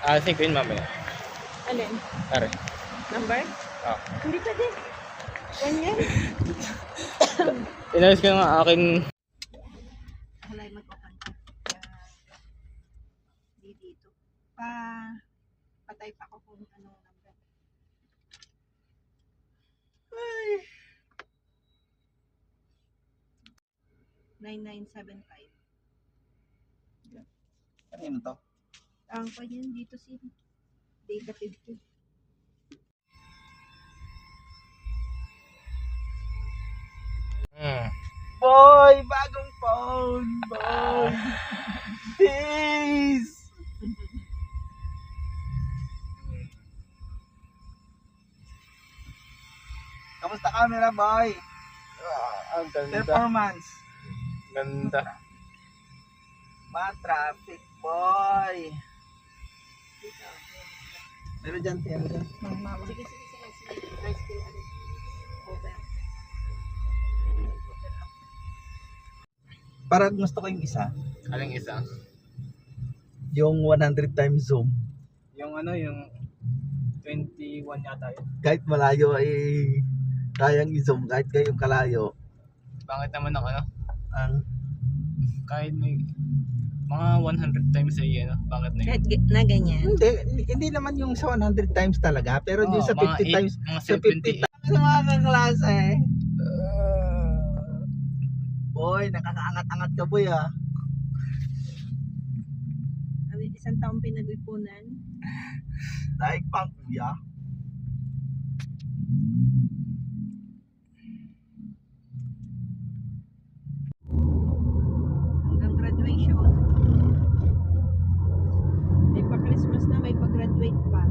Sige ko yun mamaya. Alin? Pare. Number? Ah. Hindi pwede. Ganyan. Inalis ko nga akin. Wala yung mag-open ka. Di dito. Patay pa ako kung anong number. Ay. 9975. Kanino to? Ang kanyan dito si Data 50. Boy! Bagong phone! Boy! Peace! Kamusta camera, boy? Ang ganda. Performance. Ganda. Traffic, boy! Meron dyan, meron dyan. Sige. Nice to over. Parang gusto ko yung isa. Aling isa? Yung 100 times zoom. Yung ano, yung 21 yata yun. Kahit malayo ay kayang i-zoom kahit kayong kalayo. Bakit naman ako, ano? Ang Kahit may mga 100 times ay ano, bakit na yun? Kahit na ganyan. hindi naman yung sa 100 times talaga, pero yung sa 50 times, Mga sa 50 times sa mga kaklase. Boy, nakakaangat-angat ka, boy, ah. Isang taong pinag-ipunan. Daig pang kuya. Hanggang graduation. May pa-Christmas na, may pa-graduate pa.